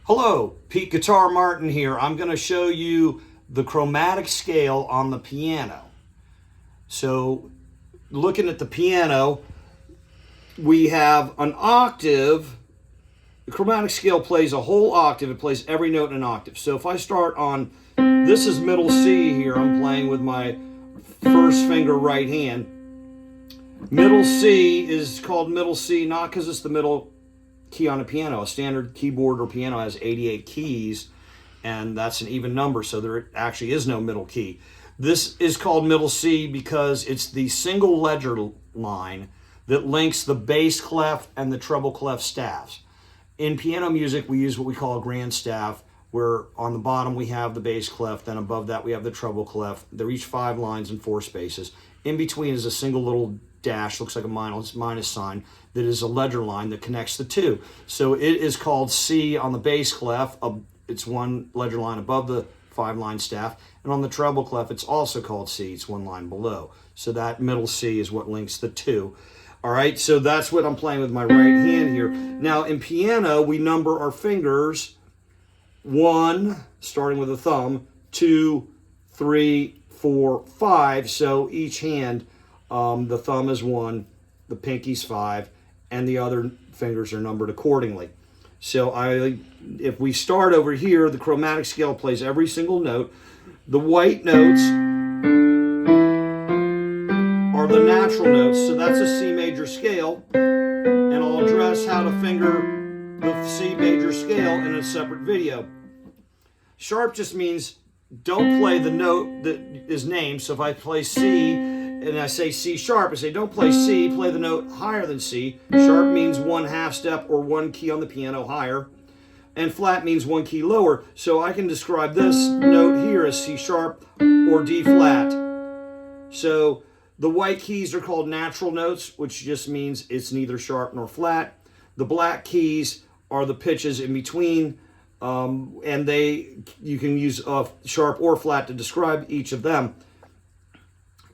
Hello, Pete Guitar Martin here. I'm going to show you the chromatic scale on the piano. So, looking at the piano, we have an octave. The chromatic scale plays a whole octave. It plays every note in an octave. So if I start on, this is middle C here. I'm playing with my first finger right hand. Middle C is called middle C not because it's the middle key on a piano. A standard keyboard or piano has 88 keys, and that's an even number, so there actually is no middle key. This is called middle C because it's the single ledger line that links the bass clef and the treble clef staffs. In piano music, we use what we call a grand staff, where on the bottom we have the bass clef, then above that we have the treble clef. They're each 5 lines and 4 spaces. In between is a single little dash, looks like a minus sign, that is a ledger line that connects the two. So it is called C on the bass clef. It's one ledger line above the 5-line staff. And on the treble clef, it's also called C. It's one line below. So that middle C is what links the two. All right, so that's what I'm playing with my right hand here. Now, in piano, we number our fingers 1, starting with the thumb, 2, 3, 4, 5. So each hand, the thumb is 1, the pinky's 5, and the other fingers are numbered accordingly. So if we start over here, the chromatic scale plays every single note. The white notes are the natural notes, so that's a C major scale, and I'll address how to finger the C major scale in a separate video. Sharp just means don't play the note that is named. So if I play C and I say C sharp, I say don't play C, play the note higher than C. Sharp means 1 half step or 1 key on the piano higher, and flat means 1 key lower. So I can describe this note here as C sharp or D flat. So the white keys are called natural notes, which just means it's neither sharp nor flat. The black keys are the pitches in between, and you can use sharp or flat to describe each of them.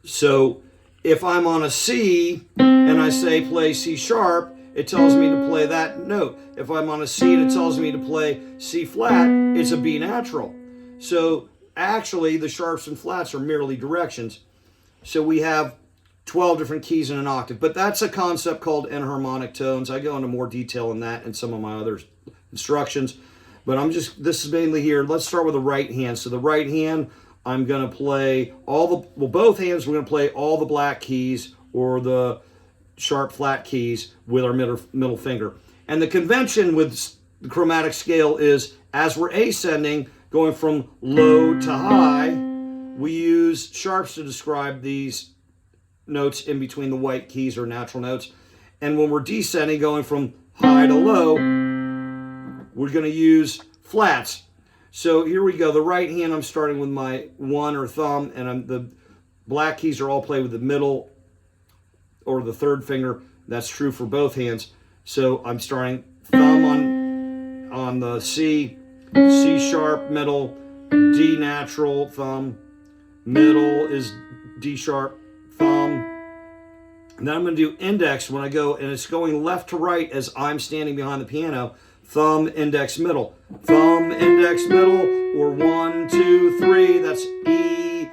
So if I'm on a C and I say play C sharp, it tells me to play that note. If I'm on a C and it tells me to play C flat, it's a B natural. So actually the sharps and flats are merely directions. So we have 12 different keys in an octave, but that's a concept called enharmonic tones. I go into more detail in that in some of my other instructions, but this is mainly here. Let's start with the right hand. So the right hand, I'm going to play both hands, we're going to play all the black keys or the sharp flat keys with our middle finger. And the convention with the chromatic scale is as we're ascending, going from low to high, we use sharps to describe these notes in between the white keys or natural notes. And when we're descending, going from high to low, we're going to use flats. So here we go. The right hand, I'm starting with my 1 or thumb, and the black keys are all played with the middle or the third finger. That's true for both hands. So I'm starting thumb on the C, C sharp, middle, D natural, thumb, middle is D sharp, thumb. And then I'm going to do index when I go, and it's going left to right as I'm standing behind the piano. Thumb, index, middle. Thumb, index, middle, or 1, 2, 3. That's E,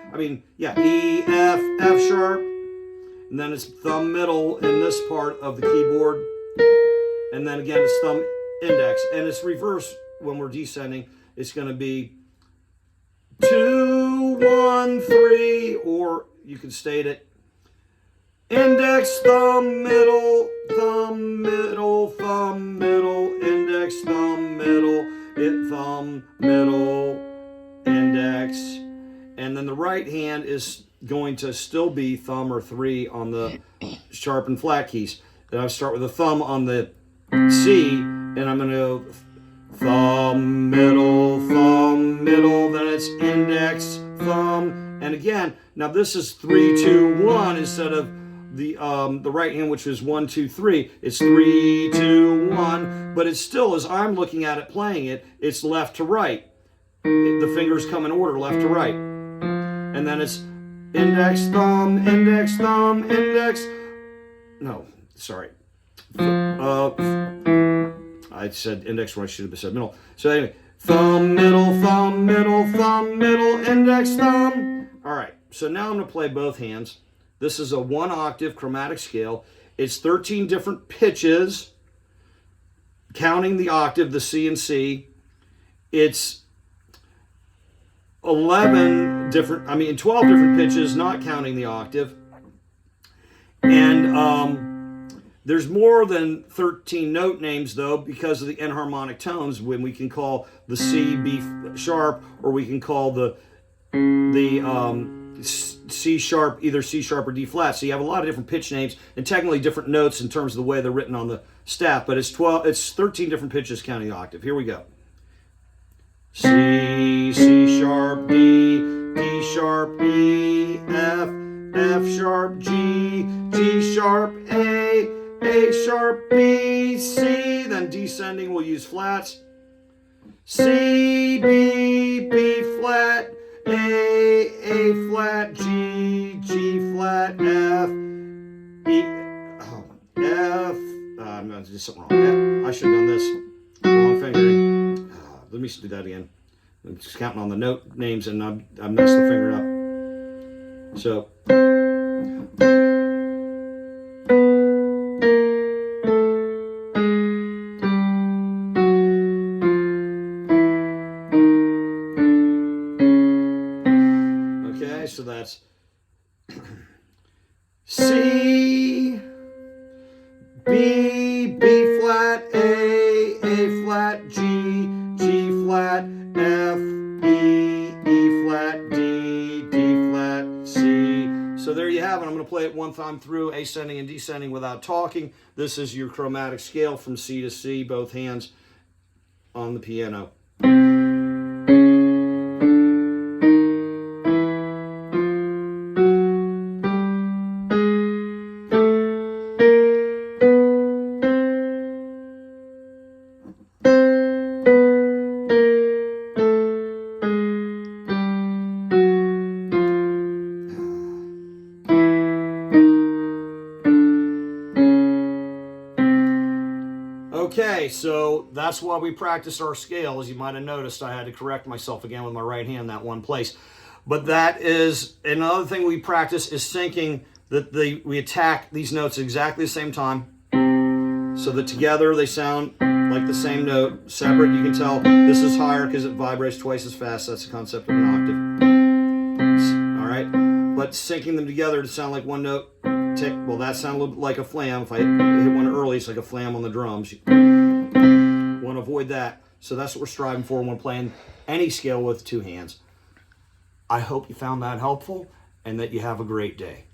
F, F sharp. And then it's thumb, middle in this part of the keyboard. And then again, it's thumb, index. And it's reverse when we're descending. It's going to be 2, 1, 3, or you can state it. Index, thumb, middle, thumb, middle, thumb, middle, index, thumb, middle, thumb, middle, index. And then the right hand is going to still be thumb or 3 on the sharp and flat keys. Then I start with a thumb on the C, and I'm going to go thumb, middle, then it's index, thumb, and again, now this is 3, 2, 1 instead of the right hand, which is 1, 2, 3. It's 3, 2, 1, but it's still, as I'm looking at it, playing it, it's left to right. The fingers come in order, left to right. And then it's index, thumb, index, thumb, index. No, sorry. I said index when I should have said middle. So anyway, thumb, middle, index, thumb. All right, so now I'm going to play both hands. This is a 1-octave chromatic scale. It's 13 different pitches, counting the octave, the C and C. It's 12 different pitches, not counting the octave. And there's more than 13 note names, though, because of the enharmonic tones, when we can call the C B sharp, or we can call the C sharp, either C sharp or D flat. So you have a lot of different pitch names and technically different notes in terms of the way they're written on the staff, but it's 13 different pitches counting the octave. Here we go. C, C sharp, D, D sharp, E, F, F sharp, G, G sharp, A sharp, B, C. Then descending, we'll use flats. C, B, B flat, A flat, G, G flat, F, E, F. I'm going to do something wrong. I should have done this. Wrong fingering. Let me do that again. I'm just counting on the note names and I messed the finger up. So. Okay, so that's C, B, B flat, A flat, G, G flat, F, E flat, D flat, C. So there you have it. I'm going to play it one time through, ascending and descending without talking. This is your chromatic scale from C to C, both hands on the piano. Okay, so that's why we practice our scales. You might have noticed I had to correct myself again with my right hand, that one place. But that is another thing we practice, is syncing, that we attack these notes at exactly the same time, so that together they sound like the same note. Separate, you can tell this is higher because it vibrates twice as fast. That's the concept of an octave. All right, but syncing them together to sound like one note. Tick. Well, that sounds a little bit like a flam. If I hit one early, it's like a flam on the drums. You want to avoid that. So that's what we're striving for when playing any scale with two hands. I hope you found that helpful and that you have a great day.